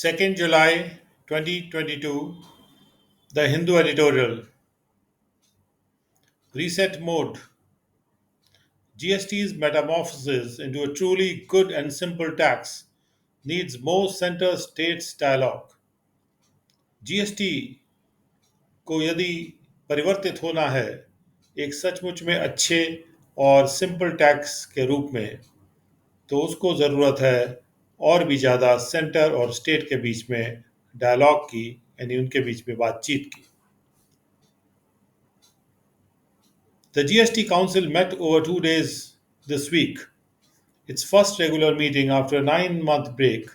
2nd July 2022, The Hindu editorial. Reset mode. GST's metamorphosis into a truly good and simple tax needs more center states dialogue. GST को यदि परिवर्तित होना है एक सचमुच में अच्छे और सिंपल टैक्स के रूप में, तो उसको ज़रूरत है और भी ज़्यादा सेंटर और स्टेट के बीच में डायलॉग की, यानी उनके बीच में बातचीत की. The GST Council met over 2 days this week, its first regular meeting after a 9-month break,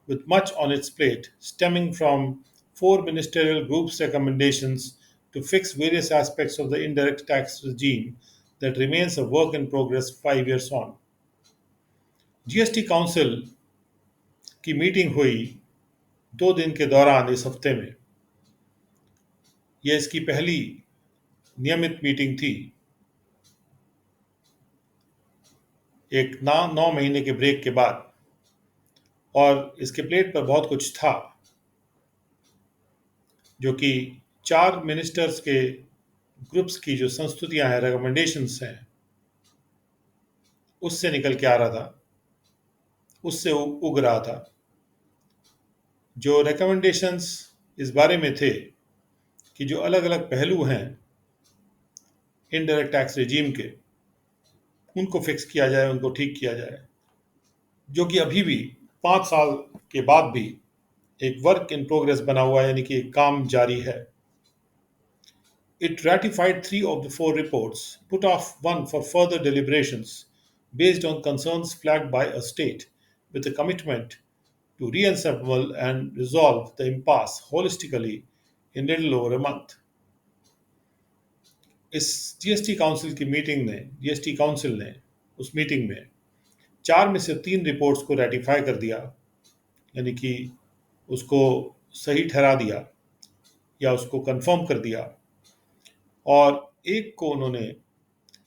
with much on its plate, stemming from four ministerial groups' recommendations to fix various aspects of the indirect tax regime that remains a work in progress 5 years on. GST council की meeting हुई 2 दिन के दौरान इस हफ्ते में. यह इसकी पहली नियमित मीटिंग थी एक 9 महीने के ब्रेक के बाद, और इसके प्लेट पर बहुत कुछ था जो कि 4 मिनिस्टर्स के ग्रुप्स की जो संस्तुतियां हैं, रिकमेंडेशंस हैं, उससे निकल के आ रहा था, उससे उग रहा था. जो रिकमेंडेशंस इस बारे में थे कि जो अलग अलग पहलू हैं इनडायरेक्ट टैक्स रेजीम के, उनको फिक्स किया जाए, उनको ठीक किया जाए, जो कि अभी भी 5 साल के बाद भी एक वर्क इन प्रोग्रेस बना हुआ है, यानी कि एक काम जारी है. It ratified 3 of the 4 reports, put off one for further deliberations based on concerns flagged by a state, with a commitment to reassemble and resolve the impasse holistically in little over a month. इस GST council ने उस meeting में 4 में से 3 reports को ratify कर दिया, यानी कि उसको सही ठहरा दिया या उसको कंफर्म कर दिया, और एक को उन्होंने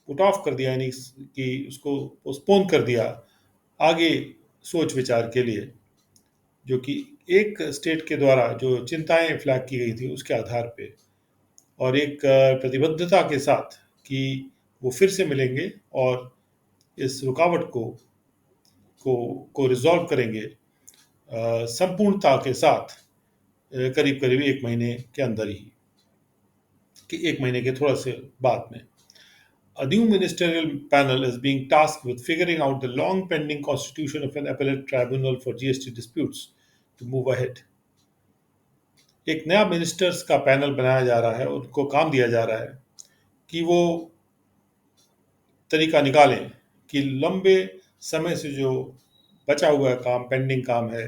पुट ऑफ कर दिया, यानी कि उसको पोस्टपोन कर दिया आगे सोच विचार के लिए, जो कि एक स्टेट के द्वारा जो चिंताएं फ्लैग की गई थी उसके आधार पे, और एक प्रतिबद्धता के साथ कि वो फिर से मिलेंगे और इस रुकावट को रिजॉल्व करेंगे संपूर्णता के साथ, करीब करीब 1 महीने के अंदर ही, कि 1 महीने के थोड़ा से बाद में. A new ministerial panel is being tasked with figuring out the long pending constitution of an appellate tribunal for GST disputes to move ahead. एक नया मिनिस्टर्स का पैनल बनाया जा रहा है, उनको काम दिया जा रहा है कि वो तरीका निकालें कि लंबे समय से जो बचा हुआ काम, पेंडिंग काम है,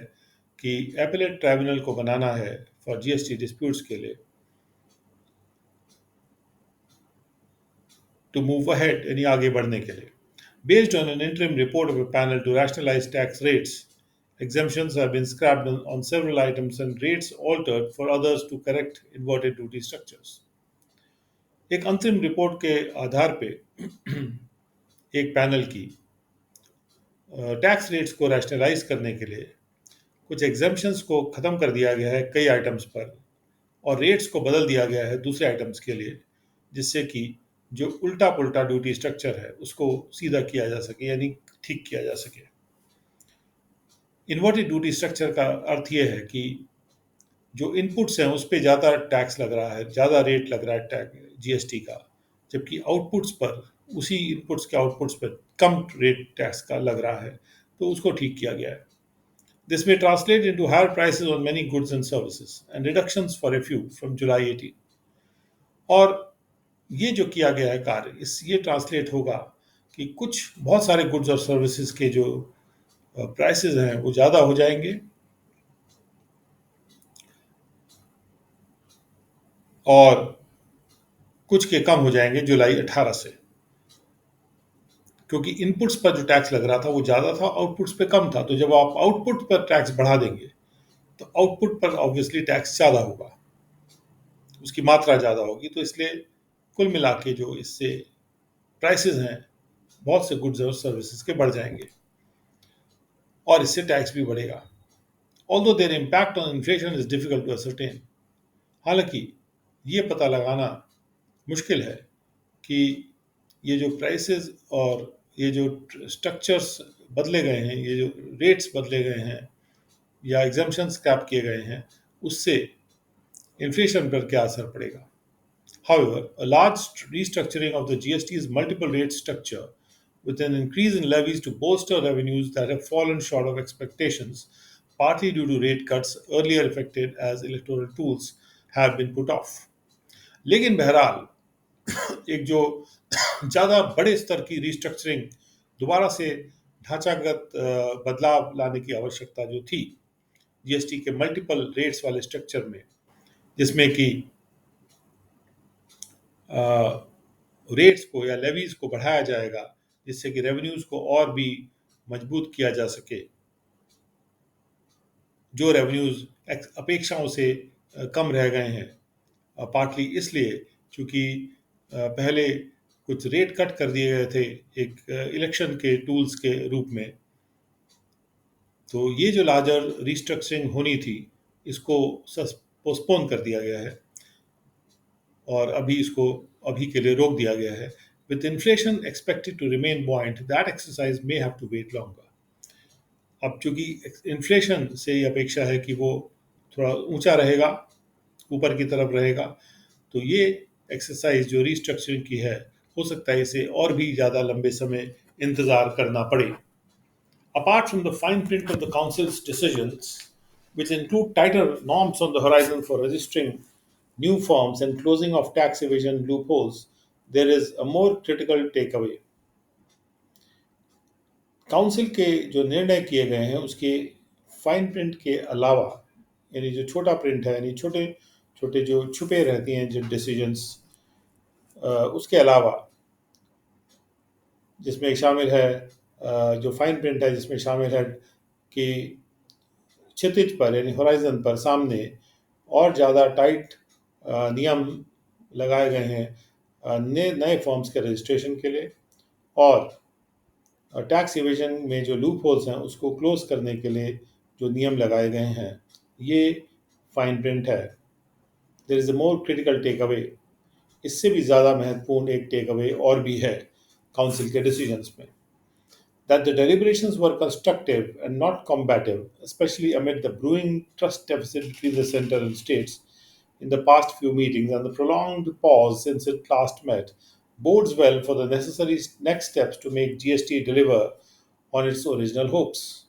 कि एपेलेट ट्राइब्यूनल को बनाना है फॉर जीएसटी डिस्प्यूट्स के लिए, टू मूव अहेड, यानी आगे बढ़ने के लिए. Based on an interim report of a panel to rationalize tax rates, exemptions have been scrapped on several items and rates altered for others to correct inverted duty structures. एक अंतरिम report के आधार पे एक पैनल की tax rates को rationalise करने के लिए कुछ एग्जेम्पशंस को ख़त्म कर दिया गया है कई आइटम्स पर, और रेट्स को बदल दिया गया है दूसरे आइटम्स के लिए, जिससे कि जो उल्टा पुल्टा ड्यूटी स्ट्रक्चर है उसको सीधा किया जा सके, यानी ठीक किया जा सके. इन्वर्टेड ड्यूटी स्ट्रक्चर का अर्थ ये है कि जो इनपुट्स हैं उस पर ज़्यादा टैक्स लग रहा है, ज़्यादा रेट लग रहा है टैक्स जीएसटी का, जबकि आउटपुट्स पर, उसी इनपुट्स के आउटपुट्स पर कम रेट टैक्स का लग रहा है, तो उसको ठीक किया गया है. This may translate into higher prices on many goods and services and reductions for a few from July 18. और ये जो किया गया है कार्य, ये ट्रांसलेट होगा कि कुछ बहुत सारे गुड्स और सर्विसेज के जो प्राइसेस हैं वो ज़्यादा हो जाएंगे, और कुछ के कम हो जाएंगे जुलाई 18 से, क्योंकि इनपुट्स पर जो टैक्स लग रहा था वो ज़्यादा था, आउटपुट्स पे कम था. तो जब आप आउटपुट पर टैक्स बढ़ा देंगे तो आउटपुट पर ऑब्वियसली टैक्स ज़्यादा होगा, उसकी मात्रा ज़्यादा होगी. तो इसलिए कुल मिला के जो इससे प्राइसेस हैं बहुत से गुड्स और सर्विसेज के बढ़ जाएंगे, और इससे टैक्स भी बढ़ेगा. although their impact on inflation is difficult to ascertain. हालांकि ये पता लगाना मुश्किल है कि ये जो प्राइसेस और ये जो स्ट्रक्चर्स बदले गए हैं, ये जो रेट्स बदले गए हैं या एग्जाम्पशंस कैप किए गए हैं, उससे इन्फ्लेशन पर क्या असर पड़ेगा. However, a large restructuring of the GST's multiple rate structure, with an increase in levies to bolster revenues that have fallen short of expectations, partly due to rate cuts earlier effected as electoral tools, have been put off. लेकिन बहरहाल एक जो ज़्यादा बड़े स्तर की restructuring, दोबारा से ढांचागत बदलाव लाने की आवश्यकता जो थी जीएसटी के मल्टीपल रेट्स वाले स्ट्रक्चर में, जिसमें कि रेट्स को या लेवीज को बढ़ाया जाएगा जिससे कि रेवेन्यूज को और भी मजबूत किया जा सके, जो रेवेन्यूज अपेक्षाओं से कम रह गए हैं, पार्टली इसलिए क्योंकि पहले कुछ रेट कट कर दिए गए थे एक इलेक्शन के टूल्स के रूप में. तो ये जो लार्जर रिस्ट्रक्चरिंग होनी थी, इसको पोस्टपोन कर दिया गया है और अभी के लिए रोक दिया गया है. With inflation expected to remain buoyant, that exercise may have to wait longer. अब चूंकि इन्फ्लेशन से ये अपेक्षा है कि वो थोड़ा ऊंचा रहेगा, ऊपर की तरफ रहेगा, तो ये एक्सरसाइज जो रिस्ट्रक्चरिंग की है, हो सकता है इसे और भी ज़्यादा लंबे समय इंतज़ार करना पड़े. Apart from the fine print of the Council's decisions, which include tighter norms on the horizon for registering new firms and closing of tax evasion loopholes, there is a more critical takeaway. Council के जो निर्णय किए गए हैं उसके fine print के अलावा, यानी जो छोटा प्रिंट है, यानी छोटे छोटे जो छुपे रहती हैं जो डिसीजंस, उसके अलावा जिसमें शामिल है जो फाइन प्रिंट है, जिसमें शामिल है कि क्षितिज पर यानी होराइजन पर सामने और ज़्यादा टाइट नियम लगाए गए हैं नए फॉर्म्स के रजिस्ट्रेशन के लिए, और टैक्स इवेजन में जो लूप होल्स हैं उसको क्लोज करने के लिए जो नियम लगाए गए हैं, ये फाइन प्रिंट है. There is a more critical takeaway. इससे भी ज़्यादा महत्वपूर्ण एक टेक अवे और भी है काउंसिल के डिसीजंस में. That the deliberations were constructive and not combative, especially amid the brewing trust deficit between the center and states in the past few meetings and the prolonged pause since it last met, bodes well for the necessary next steps to make GST deliver on its original hopes.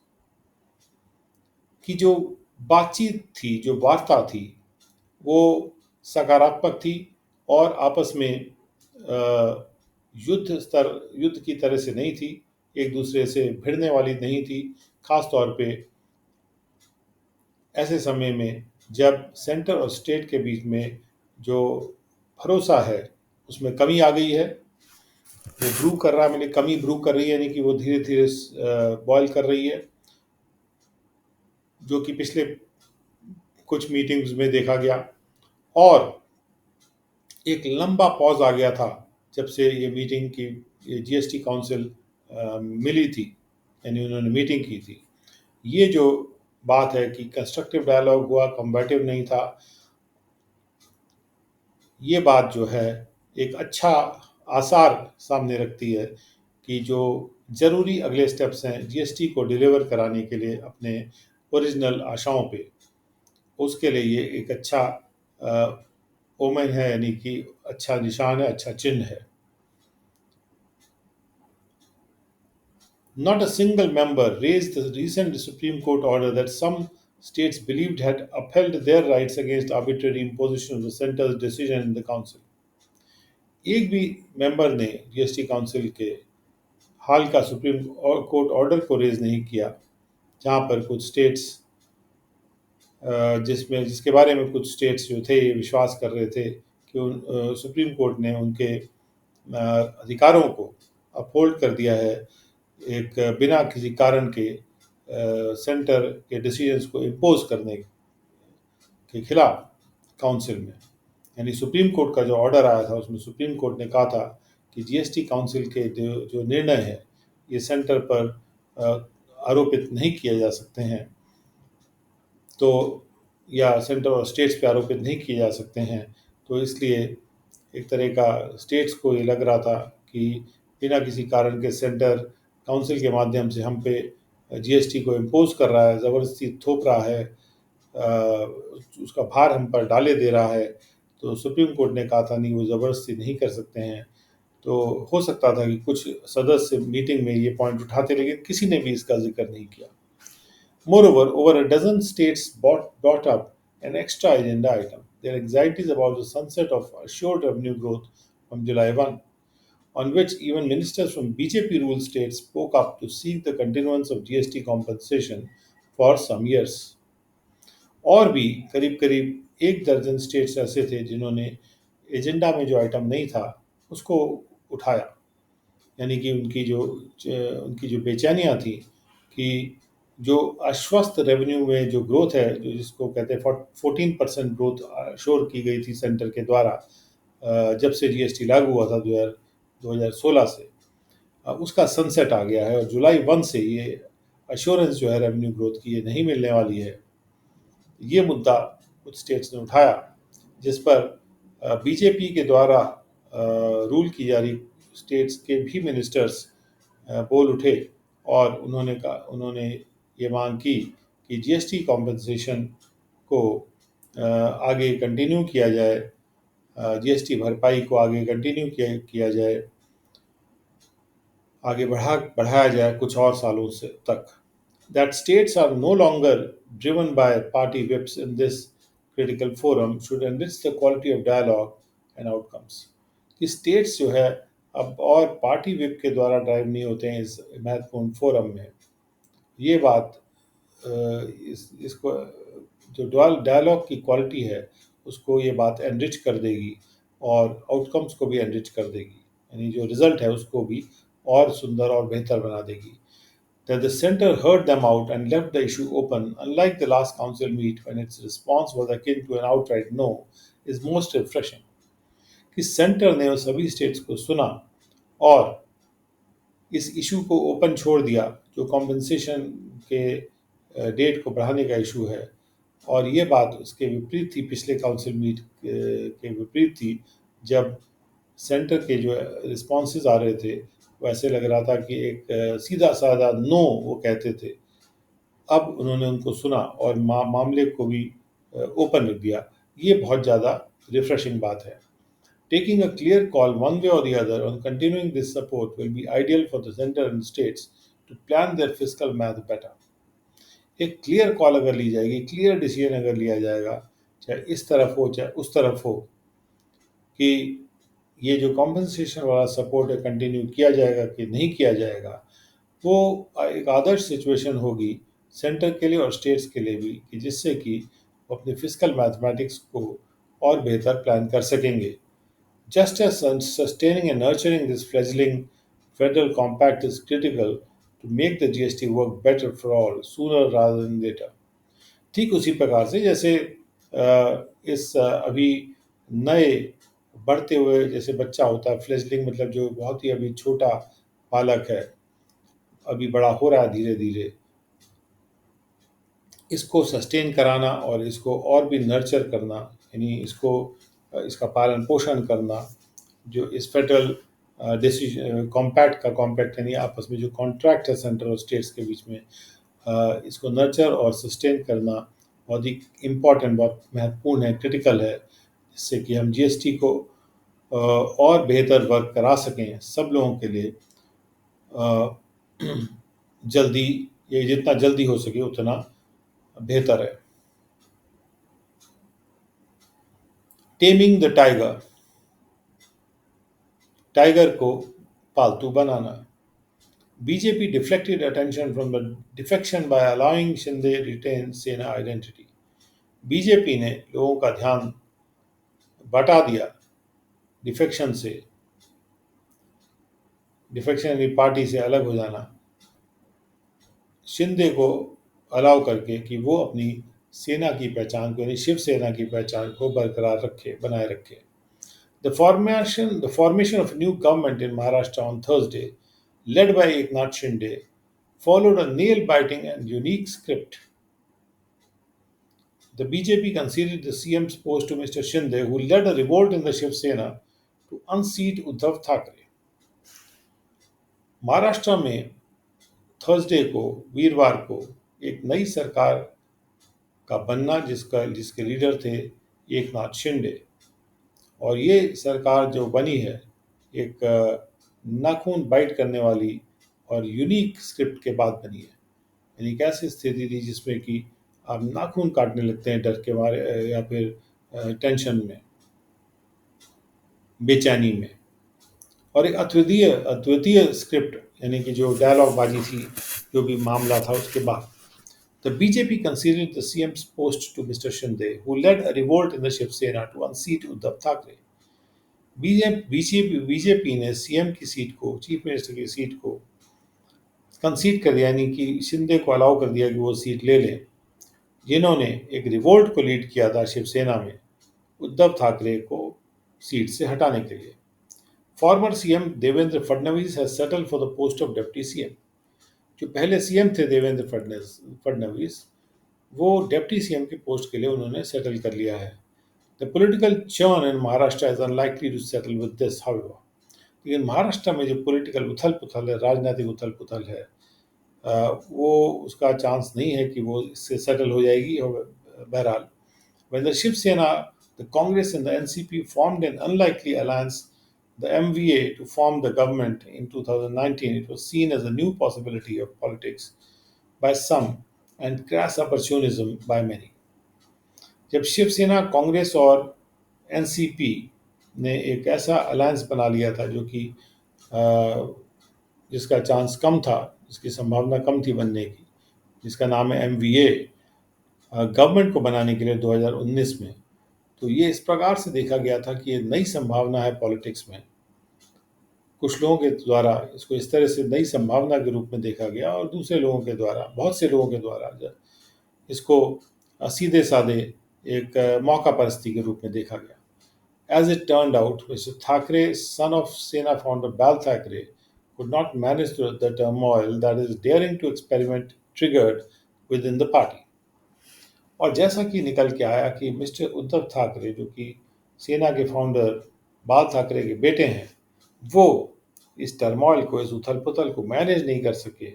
कि जो बातचीत थी, जो वार्ता थी, वो सकारात्मक थी और आपस में युद्ध की तरह से नहीं थी, एक दूसरे से भिड़ने वाली नहीं थी, खास तौर पे ऐसे समय में जब सेंटर और स्टेट के बीच में जो भरोसा है उसमें कमी आ गई है. वो ब्रू कर रहा है, मैंने कमी ब्रू कर रही है, यानी कि वो धीरे धीरे बॉयल कर रही है, जो कि पिछले कुछ मीटिंग्स में देखा गया. और एक लंबा पॉज आ गया था जब से ये मीटिंग की, ये जीएसटी काउंसिल मिली थी, यानी उन्होंने मीटिंग की थी. ये जो बात है कि कंस्ट्रक्टिव डायलॉग हुआ, कॉम्बैटिव नहीं था, ये बात जो है एक अच्छा आसार सामने रखती है कि जो ज़रूरी अगले स्टेप्स हैं जीएसटी को डिलीवर कराने के लिए अपने ओरिजिनल आशाओं पे, उसके लिए ये एक अच्छा ओमेन है, यानी कि अच्छा निशान है, अच्छा चिन्ह है. Not a single member raised the recent Supreme Court order that some states believed had upheld their rights against arbitrary imposition of the center's decision in the council. एक भी मेंबर ने जीएसटी काउंसिल के हाल का supreme court order को raise नहीं किया, जहां पर कुछ स्टेट्स जिसके बारे में कुछ स्टेट्स जो थे ये विश्वास कर रहे थे कि सुप्रीम कोर्ट ने उनके अधिकारों को अपहोल्ड कर दिया है एक बिना किसी कारण के सेंटर के डिसीजंस को इम्पोज करने के खिलाफ काउंसिल में. यानी सुप्रीम कोर्ट का जो ऑर्डर आया था उसमें सुप्रीम कोर्ट ने कहा था कि जीएसटी काउंसिल के जो निर्णय है ये सेंटर पर आरोपित नहीं किए जा सकते हैं. तो या सेंटर और स्टेट्स पे आरोपित नहीं किए जा सकते हैं। तो इसलिए एक तरह का स्टेट्स को ये लग रहा था कि बिना किसी कारण के सेंटर काउंसिल के माध्यम से हम पे जीएसटी को इम्पोज कर रहा है, ज़बरदस्ती थोप रहा है, उसका भार हम पर डाले दे रहा है। तो सुप्रीम कोर्ट ने कहा था नहीं, वो ज़बरदस्ती नहीं कर सकते हैं। तो हो सकता था कि कुछ सदस्य मीटिंग में ये पॉइंट उठाते, लेकिन किसी ने भी इसका जिक्र नहीं किया। Moreover, over a dozen states brought up an extra agenda item, their anxieties about the sunset of assured revenue growth from July 1, on which even ministers from BJP ruled states spoke up to seek the continuance of GST compensation for some years. और भी करीब करीब एक दर्जन states ऐसे थे जिन्होंने agenda में जो आइटम नहीं था उसको उठाया, यानी कि उनकी जो बेचैनियाँ थी कि जो आश्वस्त रेवेन्यू में जो ग्रोथ है, जो जिसको कहते हैं 14% ग्रोथ शोर की गई थी सेंटर के द्वारा जब से जीएसटी लागू हुआ था 2016 से, उसका सनसेट आ गया है और जुलाई 1 से ये अश्योरेंस जो है रेवेन्यू ग्रोथ की ये नहीं मिलने वाली है। ये मुद्दा कुछ स्टेट्स ने उठाया, जिस पर बीजेपी के द्वारा रूल की जा रही स्टेट्स के भी मिनिस्टर्स बोल उठे और उन्होंने ये मांग की कि जीएसटी कॉम्पेंसेशन को आगे कंटिन्यू किया जाए, जीएसटी भरपाई को आगे कंटिन्यू किया जाए, आगे बढ़ाया जाए कुछ और सालों से तक। That states are no longer driven by party whips in this critical forum should enrich the quality of dialogue and outcomes. कि स्टेट्स जो है अब और पार्टी विप के द्वारा ड्राइव नहीं होते हैं इस महत्वपूर्ण फोरम में। ये बात इसको जो डायलॉग की क्वालिटी है उसको ये बात एनरिच कर देगी और आउटकम्स को भी एनरिच कर देगी, यानी जो रिजल्ट है उसको भी और सुंदर और बेहतर बना देगी। That the center heard them out and left the issue open, unlike the last council meet when its response was akin to an outright no, is most refreshing. कि सेंटर ने उस सभी स्टेट्स को सुना और इस इशू को open छोड़ दिया, जो कॉम्पेंसेशन के डेट को बढ़ाने का इशू है। और ये बात उसके विपरीत थी, पिछले काउंसिल मीट के विपरीत थी, जब सेंटर के जो रिस्पॉन्सेज आ रहे थे वैसे लग रहा था कि एक सीधा साधा नो वो कहते थे। अब उन्होंने उनको सुना और मामले को भी ओपन रख दिया। ये बहुत ज़्यादा रिफ्रेशिंग बात है। Taking a clear call one way or the other on continuing this support will be ideal for the center and states to plan their fiscal math better. एक क्लियर कॉल अगर ली जाएगी, क्लियर डिसीजन अगर लिया जाएगा, चाहे इस तरफ हो चाहे उस तरफ हो, कि ये जो कॉम्पनसेशन वाला सपोर्ट है कंटिन्यू किया जाएगा कि नहीं किया जाएगा, वो एक आदर्श सिचुएशन होगी सेंटर के लिए और स्टेट्स के लिए भी, कि जिससे कि वो अपने फिजिकल मैथमेटिक्स को और बेहतर प्लान कर सकेंगे। Just as sustaining and nurturing this fledgling federal compact is critical to make the GST work better for all sooner rather than later. ठीक उसी प्रकार से जैसे अभी नए बढ़ते हुए जैसे बच्चा होता है, फ्लेजलिंग मतलब जो बहुत ही अभी छोटा बालक है, अभी बड़ा हो रहा है धीरे धीरे, इसको सस्टेन कराना और इसको और भी नर्चर करना, यानी इसका पालन पोषण करना, जो इस फेडरल डिसीजन कॉम्पैक्ट यानी आपस में जो कॉन्ट्रैक्ट है सेंटर और स्टेट्स के बीच में, इसको नर्चर और सस्टेन करना बहुत ही इम्पॉर्टेंट, बहुत महत्वपूर्ण है, क्रिटिकल है, जिससे कि हम जीएसटी को और बेहतर वर्क करा सकें सब लोगों के लिए। जल्दी, ये जितना जल्दी हो सके उतना बेहतर है। टेमिंग द टाइगर को पालतू बनाना। BJP deflected attention from the defection by allowing Shinde retain Sena identity. BJP ने लोगों का ध्यान बटा दिया डिफेक्शन से, डिफेक्शन यानी पार्टी से अलग हो जाना, शिंदे को अलाउ करके कि वो अपनी सेना की पहचान को, यानी शिवसेना की पहचान को बरकरार रखे, बनाए रखे। The formation of a new government in Maharashtra on Thursday, led by Eknath Shinde, followed a nail-biting and unique script. The BJP conceded the CM's post to Mr. Shinde, who led a revolt in the Shiv Sena to unseat Uddhav Thackeray. Maharashtra में Thursday को, वीरवार को, एक नई सरकार का बनना जिसके लीडर थे एकनाथ शिंदे, और ये सरकार जो बनी है एक नाखून बाइट करने वाली और यूनिक स्क्रिप्ट के बाद बनी है। यानी एक ऐसी स्थिति थी जिसमें कि आप नाखून काटने लगते हैं डर के मारे या फिर टेंशन में, बेचैनी में, और एक अद्वितीय स्क्रिप्ट यानी कि जो डायलॉग बाजी थी, जो भी मामला था उसके बाद। The BJP conceded the CM's post to Mr. Shinde, who led a revolt in the Shiv Sena to unseat Uddhav Thackeray. BJP ने सीएम की सीट को, चीफ मिनिस्टर की सीट को कंसीड कर दिया, यानी कि शिंदे को अलाउ कर दिया कि वो सीट ले लें, जिन्होंने एक रिवोल्ट को लीड किया था शिवसेना में उद्धव ठाकरे को सीट से हटाने के लिए। Farmer CM Devendra Fadnavis has settled for the post of deputy CM. जो पहले सीएम थे देवेंद्र फडणवीस, वो डिप्टी सीएम के पोस्ट के लिए उन्होंने सेटल कर लिया है। The political churn in Maharashtra is unlikely to settle with this, however. लेकिन महाराष्ट्र में जो पॉलिटिकल उथल पुथल है, राजनीतिक उथल पुथल है, वो उसका चांस नहीं है कि वो इससे सेटल हो जाएगी। बहरहाल, when the Shiv Sena, the Congress and the NCP formed an unlikely alliance, the MVA, to form the government in 2019, it was seen as a new possibility of politics by some and crass opportunism by many. जब शिवसेना, कांग्रेस और NCP ने एक ऐसा alliance बना लिया था जो कि जिसका चांस कम था, जिसकी संभावना कम थी बनने की, जिसका नाम है एमवीए, गवर्नमेंट को बनाने के लिए 2019 में, तो ये इस प्रकार से देखा गया था कि ये नई संभावना है पॉलिटिक्स में। कुछ लोगों के द्वारा इसको इस तरह से नई संभावना के रूप में देखा गया, और दूसरे लोगों के द्वारा, बहुत से लोगों के द्वारा इसको सीधे साधे एक मौका परस्ती के रूप में देखा गया। As it turned out, Mr. Thackeray, son of Sena founder Bal Thackeray, could not manage the turmoil that his daring to experiment triggered within the party. और जैसा कि निकल के आया कि मिस्टर उद्धव ठाकरे, जो कि सेना के फाउंडर बाल ठाकरे के बेटे हैं, वो इस टर्मोइल को, इस उथल पुथल को मैनेज नहीं कर सके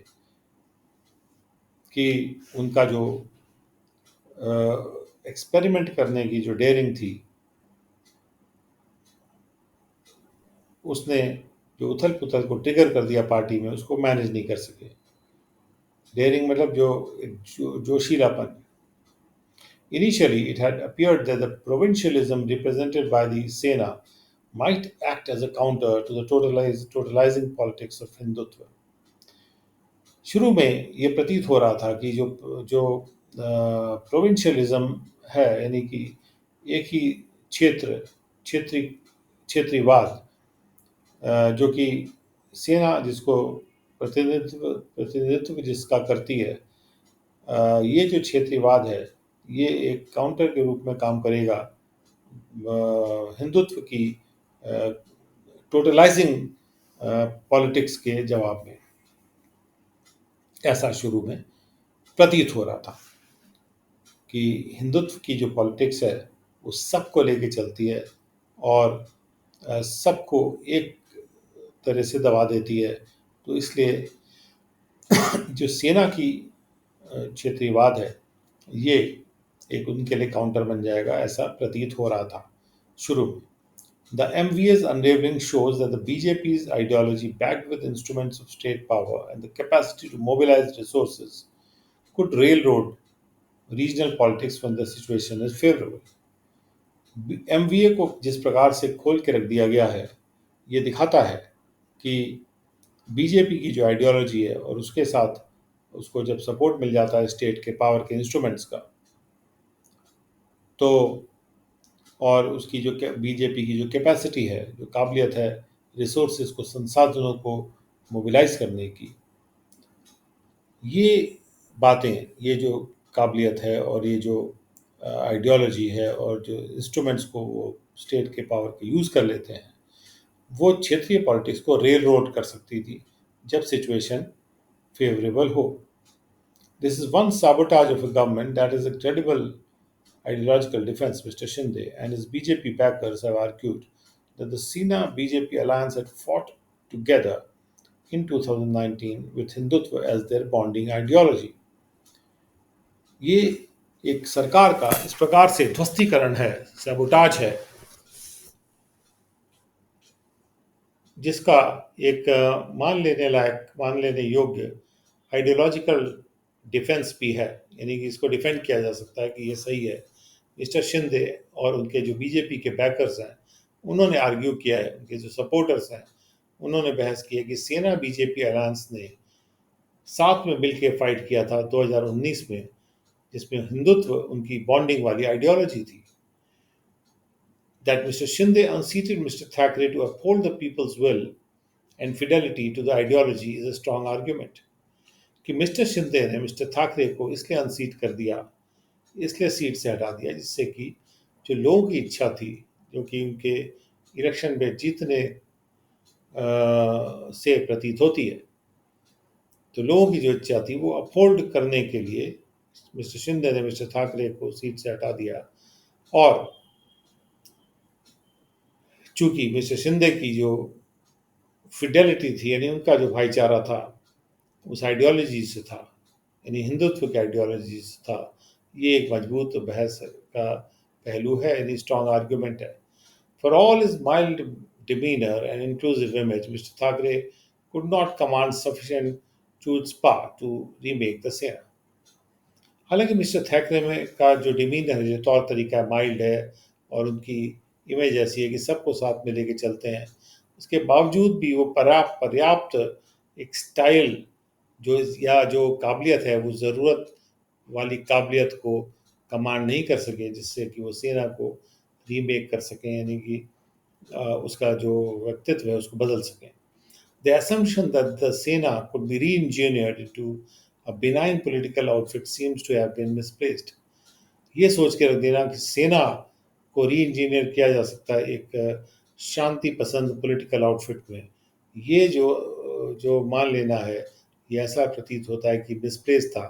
कि उनका जो एक्सपेरिमेंट करने की जो डेयरिंग थी, उसने जो उथल पुथल को ट्रिगर कर दिया पार्टी में, उसको मैनेज नहीं कर सके। डेयरिंग मतलब जो जोशीलापन। Initially, it had appeared that the provincialism represented by the Sena might act as a counter to the totalizing politics of Hindutva. शुरू में ये प्रतीत हो रहा था कि जो प्रोविंशियलिज्म है, यानी कि एक ही क्षेत्रीवाद, जो कि सेना जिसको प्रतिनिधित्व जिसका करती है, ये जो क्षेत्रीवाद है, ये एक काउंटर के रूप में काम करेगा हिंदुत्व की टोटलाइजिंग पॉलिटिक्स के जवाब में। ऐसा शुरू में प्रतीत हो रहा था कि हिंदुत्व की जो पॉलिटिक्स है वो सबको लेके चलती है और सबको एक तरह से दबा देती है। तो इसलिए जो सेना की क्षेत्रीवाद है, ये एक उनके लिए काउंटर बन जाएगा, ऐसा प्रतीत हो रहा था शुरू में। The MVA's unraveling shows that the BJP's ideology, backed with instruments of state power and the capacity to mobilize resources, could railroad regional politics when the situation is favorable. MVA को जिस प्रकार से खोल के रख दिया गया है, ये दिखाता है कि बीजेपी की जो आइडियोलॉजी है और उसके साथ उसको जब सपोर्ट मिल जाता है स्टेट के पावर के इंस्ट्रूमेंट्स का, तो और उसकी जो बीजेपी की जो कैपेसिटी है, जो काबिलियत है रिसोर्सेज को, संसाधनों को मोबिलाइज करने की, ये बातें, ये जो काबिलियत है और ये जो आइडियोलॉजी है और जो इंस्ट्रूमेंट्स को वो स्टेट के पावर के यूज़ कर लेते हैं, वो क्षेत्रीय पॉलिटिक्स को रेल रोड कर सकती थी जब सिचुएशन फेवरेबल हो। This is one साबोटाज of a government that is a credible ideological defense, Mr. Shinde and his BJP backers have argued that the Sena BJP alliance had fought together in 2019 with Hindutva as their bonding ideology. ये एक सरकार का इस प्रकार से ध्वस्तीकरण है, sabotage है, जिसका एक मान लेने लायक, मान लेने योग्य आइडियोलॉजिकल डिफेंस भी है, यानी कि इसको डिफेंड किया जा सकता है कि ये सही है। मिस्टर शिंदे और उनके जो बीजेपी के बैकर्स हैं, उन्होंने आर्ग्यू किया है, उनके जो सपोर्टर्स हैं, उन्होंने बहस की है कि सेना बीजेपी अलायंस ने साथ में मिल के फाइट किया था 2019 में, जिसमें हिंदुत्व उनकी बॉन्डिंग वाली आइडियोलॉजी थी। That Mr. Shinde unseated Mr. Thackeray to uphold the people's will and fidelity to the ideology is a strong argument. कि मिस्टर शिंदे ने मिस्टर ठाकरे को इसलिए अनसीट कर दिया, इसलिए सीट से हटा दिया, जिससे कि जो लोगों की इच्छा थी, जो कि उनके इलेक्शन में जीतने से प्रतीत होती है, तो लोगों की जो इच्छा थी वो अपहोल्ड करने के लिए मिस्टर शिंदे ने मिस्टर ठाकरे को सीट से हटा दिया। और चूंकि मिस्टर शिंदे की जो फिडेलिटी थी, यानी उनका जो भाईचारा था उस आइडियोलॉजी से था, यानी हिंदुत्व की आइडियोलॉजी से था, ये एक मजबूत बहस का पहलू है, यानी स्ट्रॉन्ग आर्ग्यूमेंट है। For all is mild demeanour and inclusive image, mister Thackeray could not command sufficient chutzpah to remake the Sena. हालांकि मिस्टर ठाकरे में का जो डिमीनर है, जो तौर तरीका माइल्ड है, और उनकी इमेज ऐसी है कि सबको साथ में लेके चलते हैं, उसके बावजूद भी वो पर्याप्त एक स्टाइल जो या जो काबिलियत है, वो ज़रूरत वाली काबिलियत को कमांड नहीं कर सके, जिससे कि वो सेना को रीमेक कर सकें, यानी कि उसका जो व्यक्तित्व है उसको बदल सकें। The assumption that the Sena could be re-engineered into a benign political outfit seems to have been misplaced. ये सोच के रख देना कि सेना को री इंजीनियर किया जा सकता है एक शांति पसंद पॉलिटिकल आउटफिट में, ये जो मान लेना है, ये ऐसा प्रतीत होता है कि मिसप्लेस था,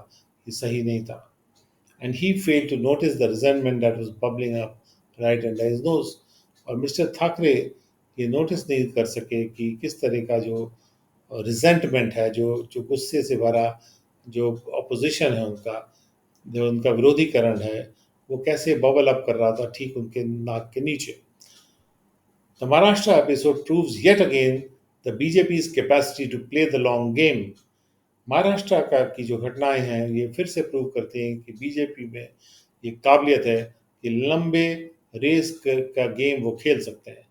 ये सही नहीं था। And he failed to notice the resentment that was bubbling up right under his nose. और मिस्टर ठाकरे ये नोटिस नहीं कर सके कि किस तरह का जो रिजेंटमेंट है, जो जो गुस्से से भरा जो अपोजिशन है उनका, जो उनका विरोधीकरण है, वो कैसे बबल अप कर रहा था ठीक उनके नाक के नीचे। The Maharashtra episode proves yet again the BJP's capacity to play the long game. Maharashtra का की जो घटनाएं हैं, ये फिर से प्रूव करते हैं कि बीजेपी में ये काबिलियत है कि लंबे रेस का गेम वो खेल सकते हैं।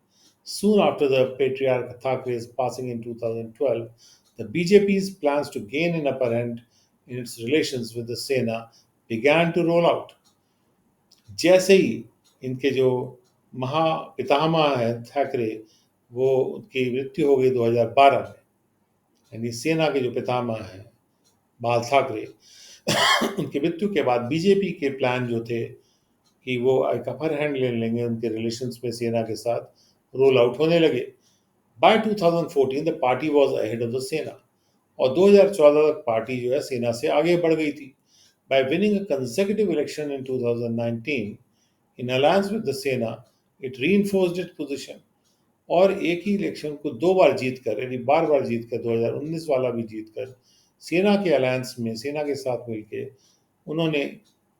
Soon after the patriarch Thackeray's passing in 2012, the BJP's plans to gain an upper hand in its relations with the Sena began to roll out. जैसे ही इनके जो महापितामह है ठाकरे, वो उनकी मृत्यु हो गई 2012 में, यानी सेना के जो पितामह हैं बाल ठाकरे, उनकी मृत्यु के बाद बीजेपी के प्लान जो थे कि वो एक अपर हैंड ले लेंगे उनके रिलेशंस में सेना के साथ, रोल आउट होने लगे। By 2014 the party was ahead of the Sena, और 2014 तक पार्टी जो है सेना से आगे बढ़ गई थी। Bye winning a consecutive election in 2019 in alliance with the सेना, इट रीइंफोर्स्ड इट्स पोजीशन। और एक ही इलेक्शन को दो बार जीतकर, यानी बार जीतकर, 2019 वाला भी जीतकर, सेना के अलायंस में सेना के साथ मिलके उन्होंने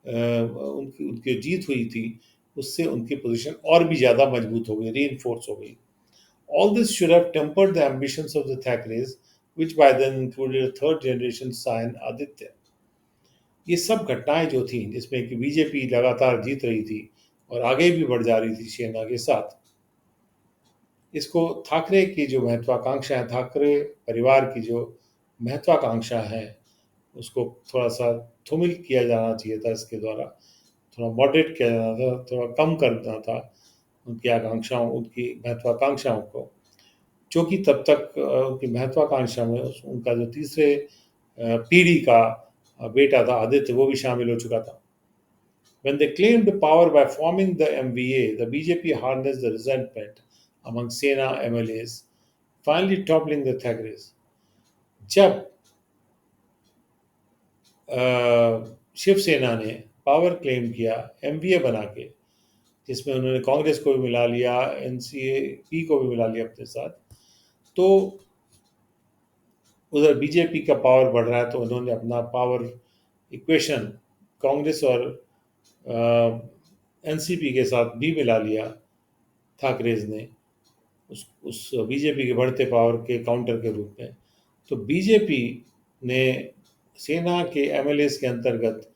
उनकी उनकी जीत हुई थी, उससे उनकी पोजीशन और भी ज़्यादा मजबूत हो गई, रीइंफोर्स हो गई। All this should have tempered the ambitions of the Thackeray's, which by then included a third generation scion Aditya. ये सब घटनाएं जो थी, जिसमें कि बीजेपी लगातार जीत रही थी और आगे भी बढ़ जा रही थी सेना के साथ, इसको ठाकरे की जो महत्वाकांक्षा है, ठाकरे परिवार की जो महत्वाकांक्षा है, उसको थोड़ा सा थुमिल किया जाना चाहिए था, इसके द्वारा थोड़ा मॉडरेट किया जाना था, थोड़ा कम करना था उनकी आकांक्षाओं, उनकी महत्वाकांक्षाओं को, जो कि तब तक उनकी महत्वाकांक्षा में उनका जो तीसरे पीढ़ी का बेटा था आदित्य, वो भी शामिल हो चुका था। When they claimed power by forming the MVA, the BJP harnessed the resentment among Sena MLAs, finally toppling the Thackeray's. जब शिवसेना ने पावर क्लेम किया एमवीए बना के, जिसमें उन्होंने कांग्रेस को भी मिला लिया, एनसीपी को भी मिला लिया अपने साथ। तो उधर बीजेपी का पावर बढ़ रहा है, तो उन्होंने अपना पावर इक्वेशन कांग्रेस और एनसीपी के साथ भी मिला लिया ठाकरेज ने, उस बीजेपी के बढ़ते पावर के काउंटर के रूप में। तो बीजेपी ने सेना के एमएलएस के अंतर्गत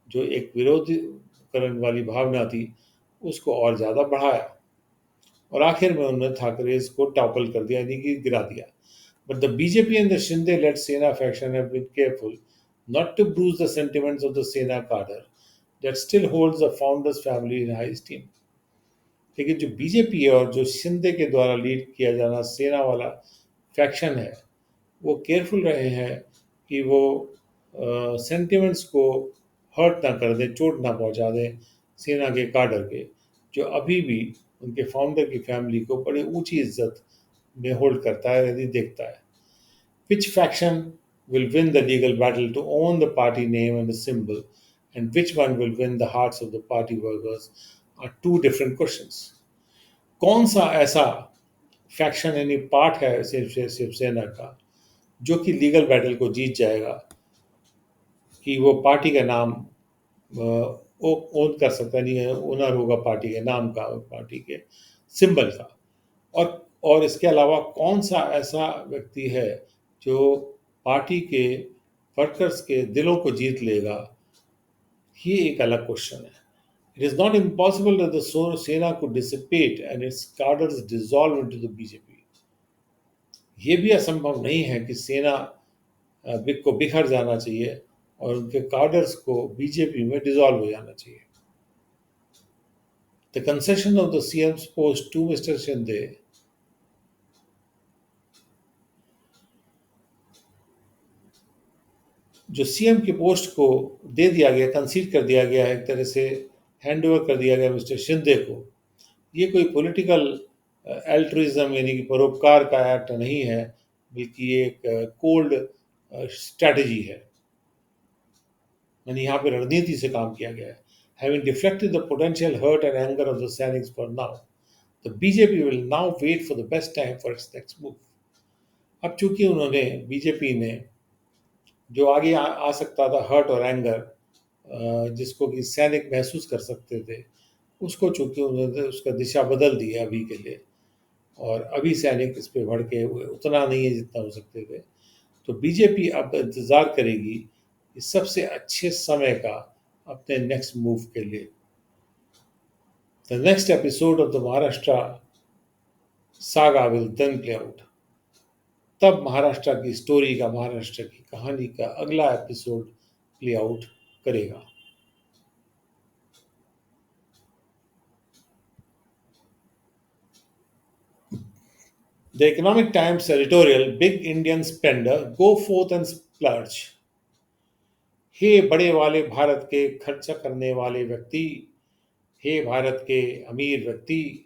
जो एक विरोधीकरण वाली भावना थी, उसको और ज़्यादा बढ़ाया और आखिर में उन्होंने ठाकरेज को टॉपल कर दिया, यानी कि गिरा दिया। But the BJP and the Shinde-led Sena faction have been careful not to bruise the sentiments of the Sena cadre that still holds the founders family in high esteem. लेकिन जो बीजेपी है और जो शिंदे के द्वारा लीड किया जाना सेना वाला फैक्शन है, वो केयरफुल रहे हैं कि वो सेंटिमेंट्स को हर्ट ना कर दें, चोट ना पहुंचा दें सेना के काडर के, जो अभी भी उनके फाउंडर की फैमिली को बड़ी ऊंची इज्जत में होल्ड करता है, यदि देखता है। Which faction will win the legal battle to own the party name and the symbol, and which one will win the hearts of the party workers are two different questions. कौन सा ऐसा faction यानी part है शिवसेना का जो कि legal battle को जीत जाएगा, कि वो पार्टी का नाम ओन कर सकता नहीं है, ओनर होगा पार्टी के नाम का और पार्टी के सिंबल का, और इसके अलावा कौन सा ऐसा व्यक्ति है जो पार्टी के वर्कर्स के दिलों को जीत लेगा, ये एक अलग क्वेश्चन है। It is not impossible that the Sena could dissipate and its cadres dissolve into the BJP. ये भी असंभव नहीं है कि सेना को बिखर जाना चाहिए और उनके कार्डर्स को बीजेपी में डिसॉल्व हो जाना चाहिए। The concession of the CM's post to Mr. Shinde जो सीएम की पोस्ट को दे दिया गया, कंसीड कर दिया गया है, एक तरह से हैंड ओवर कर दिया गया मिस्टर शिंदे को, ये कोई पॉलिटिकल एल्ट्रुइज्म यानी कि परोपकार का एक्ट नहीं है, बल्कि ये एक कोल्ड स्ट्रैटेजी है, यानी यहाँ पे रणनीति से काम किया गया है। Having deflected the potential hurt and anger of the Sainiks for now, the BJP will now wait for the best time for its next move. अब चूंकि उन्होंने बीजेपी ने जो आगे आ सकता था हर्ट और एंगर जिसको कि सैनिक महसूस कर सकते थे, उसको चूंकि उन्होंने उसका दिशा बदल दी है अभी के लिए, और अभी सैनिक इस पे भड़के हुए उतना नहीं है जितना हो सकते थे। तो बीजेपी अब इंतज़ार करेगी इस सबसे अच्छे समय का अपने नेक्स्ट मूव के लिए। The next episode of the Maharashtra saga will then play out. तब महाराष्ट्र की स्टोरी का, महाराष्ट्र की कहानी का अगला एपिसोड प्ले आउट करेगा। The Economic Times editorial, Big Indian Spender, Go Forth and Splurge. हे बड़े वाले भारत के खर्चा करने वाले व्यक्ति, हे भारत के अमीर व्यक्ति,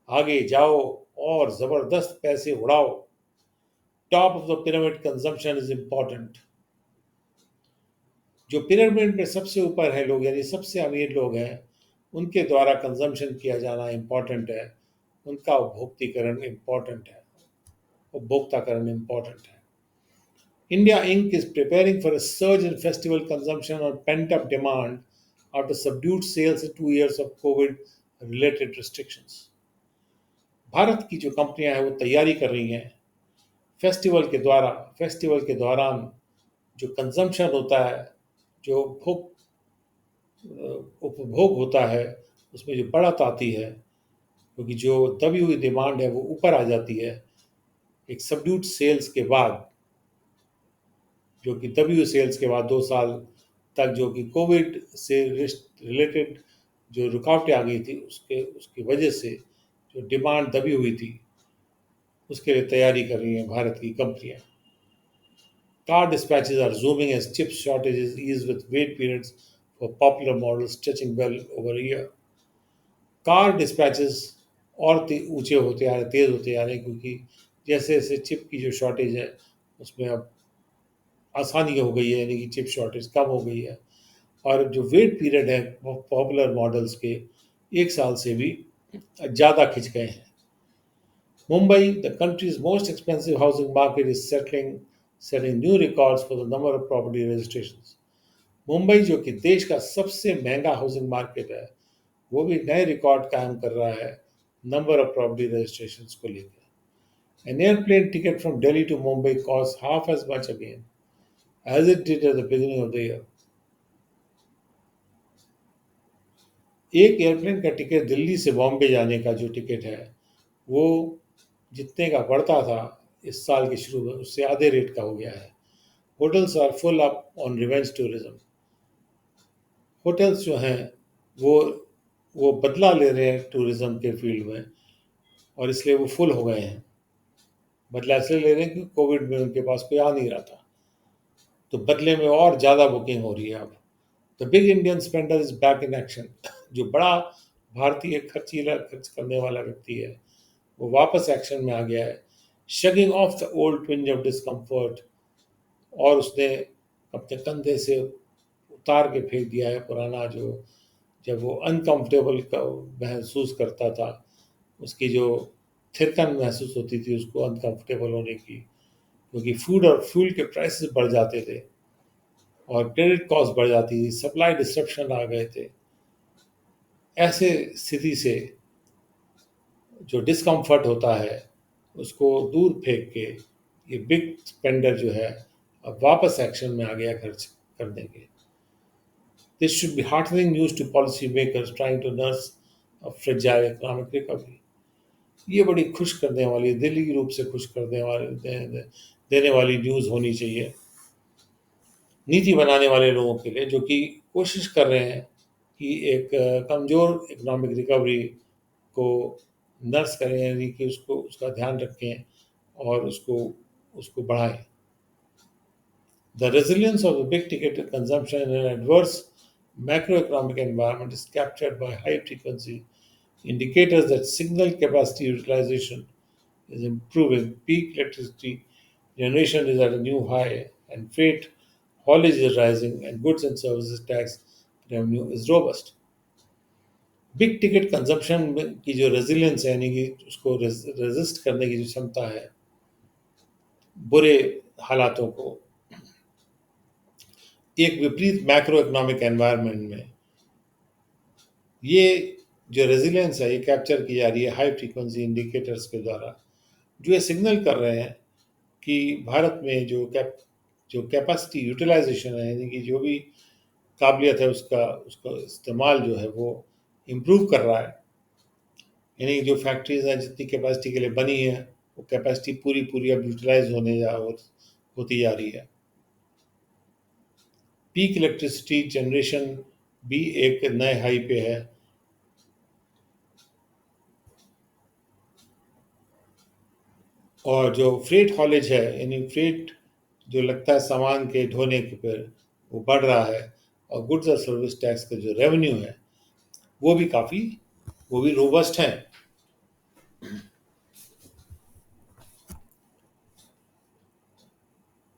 आगे जाओ और ज़बरदस्त पैसे उड़ाओ। Top of the pyramid consumption is important. जो पिरामिड में सबसे ऊपर है लोग, यानी सबसे अमीर लोग हैं, उनके द्वारा कंजम्पशन किया जाना इम्पॉर्टेंट है, उनका उपभोक्तीकरण इम्पॉर्टेंट है, उपभोक्ताकरण इम्पॉर्टेंट है। India Inc. is preparing for a surge in festival consumption on pent-up demand after subdued sales in 2 years of COVID-related restrictions. Bharat की जो कंपनियां हैं वो तैयारी कर रही हैं फेस्टिवल के दौरान जो कंजम्पशन होता है, जो उपभोग होता है, उसमें जो बढ़त आती है, क्योंकि जो दबी हुई डिमांड है वो ऊपर आ जाती है एक सबड्यूड सेल्स के बाद, जो कि दबी हुई सेल्स के बाद 2 साल तक जो कि कोविड से रिलेटेड जो रुकावटें आ गई थी, उसकी वजह से जो डिमांड दबी हुई थी, उसके लिए तैयारी कर रही हैं भारत की कंपनियां। Car dispatches are zooming as chip shortages ease with wait periods for popular models stretching well over a year. Car dispatches और ऊंचे होते आ रहे, तेज होते आ रहे, क्योंकि जैसे जैसे चिप की जो शॉर्टेज है उसमें अब आसानी हो गई है, यानी कि चिप शॉर्टेज कम हो गई है, और जो वेट पीरियड है पॉपुलर मॉडल्स के 1 साल से भी ज़्यादा खिंच गए हैं। Mumbai, the country's most expensive housing market, is setting new records for the number of property registrations. Mumbai जो कि देश का सबसे महंगा हाउसिंग मार्केट है, वो भी नए रिकॉर्ड कायम कर रहा है नंबर ऑफ प्रॉपर्टी रजिस्ट्रेशंस को लेकर। An airplane ticket from Delhi to Mumbai costs half as much again as it did at the beginning of the year. एक एयरप्लेन का टिकट दिल्ली से बॉम्बे जाने का जो टिकट है, वो जितने का पड़ता था इस साल के शुरू में, उससे आधे रेट का हो गया है। Hotels are full up on revenge tourism. Hotels जो हैं वो वो बदला ले रहे हैं टूरिज्म के फील्ड में, और इसलिए वो फुल हो गए हैं। बदला इसलिए ले रहे हैं क्योंकि कोविड में उनके पास कोई आ नहीं रहा था, तो बदले में और ज़्यादा बुकिंग हो रही है अब। The big Indian spender is back in action. जो बड़ा भारतीय खर्चीला खर्च करने वाला व्यक्ति है, वो वापस एक्शन में आ गया है। Shrugging off the old twinge of discomfort, और उसने अपने कंधे से उतार के फेंक दिया है पुराना, जो जब वो अनकंफर्टेबल महसूस करता था, उसकी जो थिरकन महसूस होती थी उसको अनकंफर्टेबल होने की, क्योंकि फूड और फ्यूल के प्राइसेस बढ़ जाते थे और क्रेडिट कॉस्ट बढ़ जाती थी, सप्लाई डिस्ट्रप्शन आ गए थे। ऐसे स्थिति से जो डिस्कम्फर्ट होता है उसको दूर फेंक के ये बिग स्पेंडर जो है अब वापस एक्शन में आ गया खर्च करने के। This should be heartening news to policy makers trying to nurse a fragile economic recovery. ये बड़ी खुश करने वाली, दिली रूप से खुश करने वाली देने वाली न्यूज़ होनी चाहिए नीति बनाने वाले लोगों के लिए, जो कि कोशिश कर रहे हैं कि एक कमज़ोर इकोनॉमिक रिकवरी को नर्स करें, यानी कि उसको उसका ध्यान रखें और उसको उसको बढ़ाएं। The resilience of the big ticket consumption in an adverse macroeconomic environment is captured by high frequency indicators that signal capacity utilization is improving, peak electricity generation is at a new high, and freight haulage is rising, and goods and services tax revenue is robust. Big ticket consumption की जो resilience है, यानी कि उसको resist करने की जो क्षमता है बुरे हालातों को, एक विपरीत मैक्रो इकोनॉमिक एनवायरनमेंट में ये जो रेजिलियंस है ये कैप्चर की जा रही है हाई फ्रीक्वेंसी इंडिकेटर्स के द्वारा, जो ये सिग्नल कर रहे हैं कि भारत में जो कैपेसिटी यूटिलाइजेशन है, यानी कि जो भी काबिलियत है उसका उसका इस्तेमाल जो है वो इम्प्रूव कर रहा है। यानी जो फैक्ट्रीज हैं जितनी कैपेसिटी के लिए बनी है, वो कैपेसिटी पूरी पूरी अब यूटिलाइज होती जा रही है। पीक इलेक्ट्रिसिटी जनरेशन भी एक नए हाई पे है, और जो फ्रेट हॉलेज है, यानी फ्रेट जो लगता है सामान के ढोने के पर, वो बढ़ रहा है, और गुड्स और सर्विस टैक्स का जो रेवेन्यू है वो भी काफ़ी वो भी रोबस्ट है।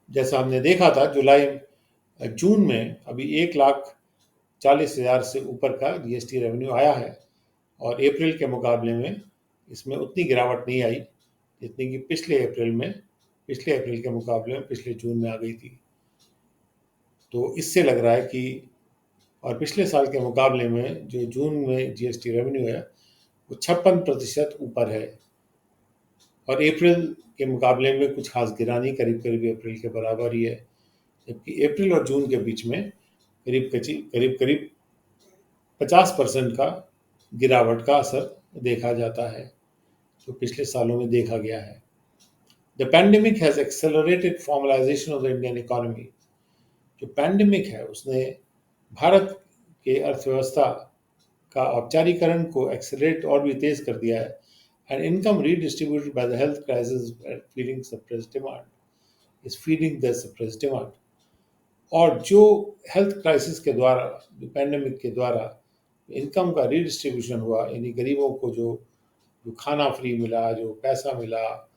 जैसा हमने देखा था जून में अभी 1,40,000 से ऊपर का जीएसटी रेवेन्यू आया है, और अप्रैल के मुकाबले में इसमें उतनी गिरावट नहीं आई जितनी कि पिछले अप्रैल के मुकाबले में पिछले जून में आ गई थी। तो इससे लग रहा है कि, और पिछले साल के मुकाबले में जो जून में जीएसटी रेवेन्यू है वो 56% ऊपर है, और अप्रैल के मुकाबले में कुछ खास गिरा नहीं, करीब करीब अप्रैल के बराबर ही है। जबकि अप्रैल और जून के बीच में करीब करीब करीब 50% का गिरावट का असर देखा जाता है, जो पिछले सालों में देखा गया है। The pandemic has accelerated formalisation of the Indian economy. जो पैंडेमिक है उसने भारत के अर्थव्यवस्था का औपचारिकरण को एक्सेलरेट और भी तेज कर दिया है। And income redistributed by the health crisis feeding suppressed demand is feeding the suppressed demand. और जो हेल्थ क्राइसिस के द्वारा, जो पैंडेमिक के द्वारा इनकम का रीडिस्ट्रीब्यूशन हुआ, यानी गरीबों को जो जो खाना फ्री मिला, जो पैसा मिला,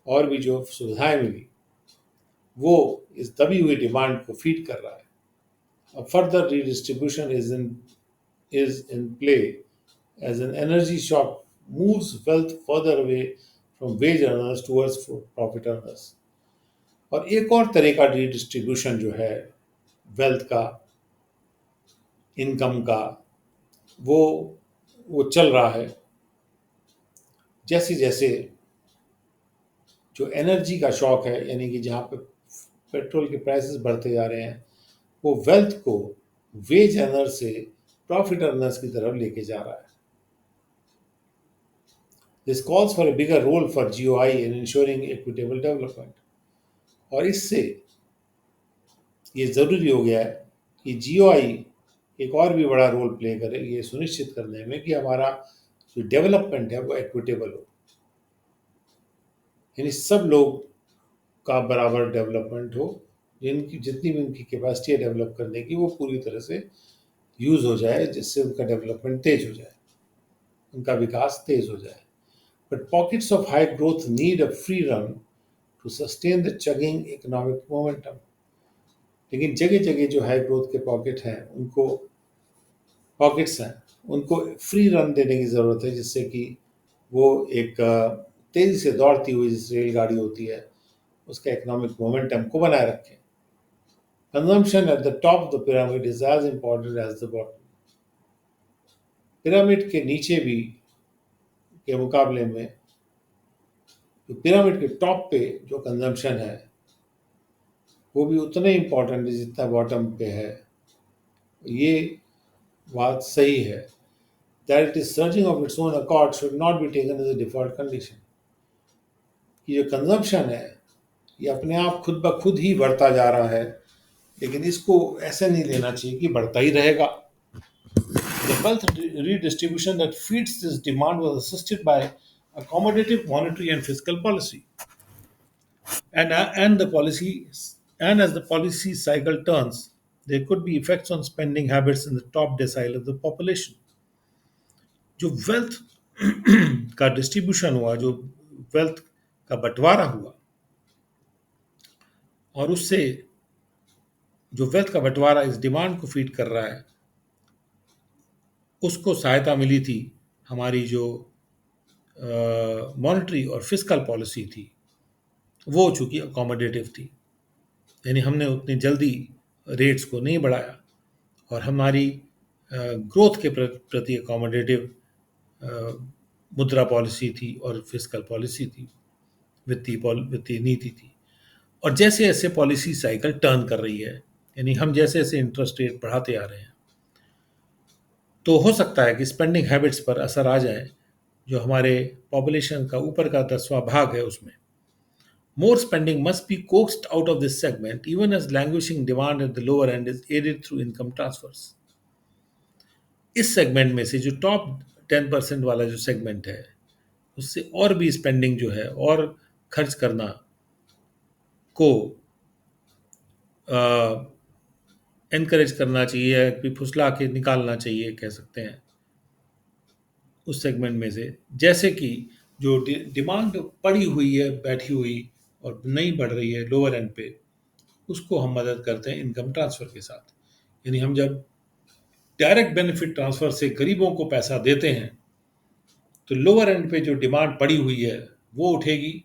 और भी जो सुविधाएं मिली, वो इस दबी हुई डिमांड को फीड कर रहा है। A further redistribution is in play as an energy shock moves wealth further away from wage earners towards profit earners. और एक और तरह का redistribution जो है वेल्थ का, इनकम का, वो वो चल रहा है। जैसे जैसे जो एनर्जी का शॉक है, यानी कि जहाँ पे पेट्रोल के प्राइसेस बढ़ते जा रहे हैं, वो वेल्थ को वेज अर्नर से प्रॉफिट अर्नर्स की तरफ लेके जा रहा है। This calls for a bigger role for GOI in insuring equitable development. और इससे ये ज़रूरी हो गया है कि जीओआई एक और भी बड़ा रोल प्ले करे ये सुनिश्चित करने में कि हमारा जो डेवलपमेंट है वो इक्विटेबल हो, यानी सब लोग का बराबर डेवलपमेंट हो, जिनकी जितनी भी उनकी कैपेसिटी है डेवलप करने की वो पूरी तरह से यूज़ हो जाए, जिससे उनका डेवलपमेंट तेज हो जाए, उनका विकास तेज हो जाए। But pockets of high growth need a free run to sustain the chugging economic momentum. लेकिन जगह जगह जो हाई ग्रोथ के पॉकेट्स हैं उनको फ्री रन देने की ज़रूरत है, जिससे कि वो एक तेज़ी से दौड़ती हुई जिस रेलगाड़ी होती है उसका इकोनॉमिक मोमेंटम को बनाए रखें। Consumption at the top of the pyramid is as important as the bottom. Pyramid के नीचे भी के मुकाबले में जो पिरामिड के टॉप पे जो कंजम्पशन है वो भी उतना ही इम्पोर्टेंट है जितना बॉटम पे है। ये बात सही है। That it is surging of its own accord should not be taken as a default condition. कि जो कंजम्पशन है ये अपने आप खुद ब खुद ही बढ़ता जा रहा है, लेकिन इसको ऐसे नहीं लेना चाहिए कि बढ़ता ही रहेगा। The wealth redistribution that feeds this demand was assisted by accommodative monetary and fiscal policy. And the policy and as the policy cycle turns, there could be effects on spending habits in the top decile of the population. जो wealth का distribution हुआ, जो wealth का बंटवारा हुआ, और उससे जो वेल्थ का बंटवारा इस डिमांड को फीड कर रहा है, उसको सहायता मिली थी हमारी जो मॉनेटरी और फिस्कल पॉलिसी थी, वो चूंकि अकोमोडेटिव थी, यानी हमने उतनी जल्दी रेट्स को नहीं बढ़ाया और हमारी ग्रोथ के प्रति अकोमोडेटिव मुद्रा पॉलिसी थी और फिस्कल पॉलिसी थी, वित्तीय नीति थी। और जैसे जैसे पॉलिसी साइकिल टर्न कर रही है, यानी हम जैसे जैसे इंटरेस्ट रेट बढ़ाते आ रहे हैं, तो हो सकता है कि स्पेंडिंग हैबिट्स पर असर आ जाए जो हमारे पॉपुलेशन का ऊपर का 10वां भाग है उसमें। More spending must be coaxed out of this segment, even as languishing demand at the lower end is aided through income transfers. इस सेगमेंट में से जो टॉप 10% वाला जो सेगमेंट है, उससे और भी स्पेंडिंग जो है और खर्च करना को एनकरेज करना चाहिए, कि फुसला के निकालना चाहिए कह सकते हैं उस सेगमेंट में से। जैसे कि जो डिमांड पड़ी हुई है, बैठी हुई और नहीं बढ़ रही है लोअर एंड पे, उसको हम मदद करते हैं इनकम ट्रांसफ़र के साथ। यानी हम जब डायरेक्ट बेनिफिट ट्रांसफ़र से गरीबों को पैसा देते हैं तो लोअर एंड पे जो डिमांड पड़ी हुई है वो उठेगी,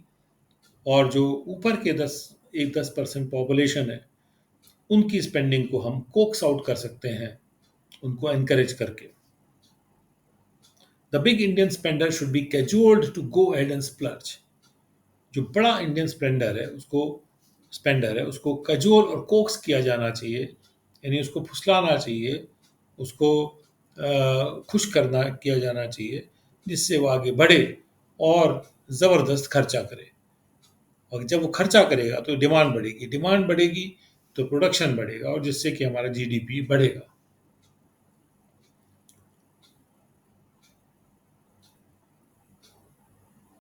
और जो ऊपर के 10% पॉपुलेशन है उनकी स्पेंडिंग को हम कोक्स आउट कर सकते हैं, उनको एनकरेज करके। The big Indian spender should be cajoled to go ahead and splurge. जो बड़ा इंडियन स्पेंडर है उसको कैजुअल और कोक्स किया जाना चाहिए, यानी उसको फुसलाना चाहिए, उसको खुश किया जाना चाहिए, जिससे वो आगे बढ़े और ज़बरदस्त खर्चा करे। और जब वो खर्चा करेगा तो डिमांड बढ़ेगी तो प्रोडक्शन बढ़ेगा, और जिससे कि हमारा जीडीपी बढ़ेगा।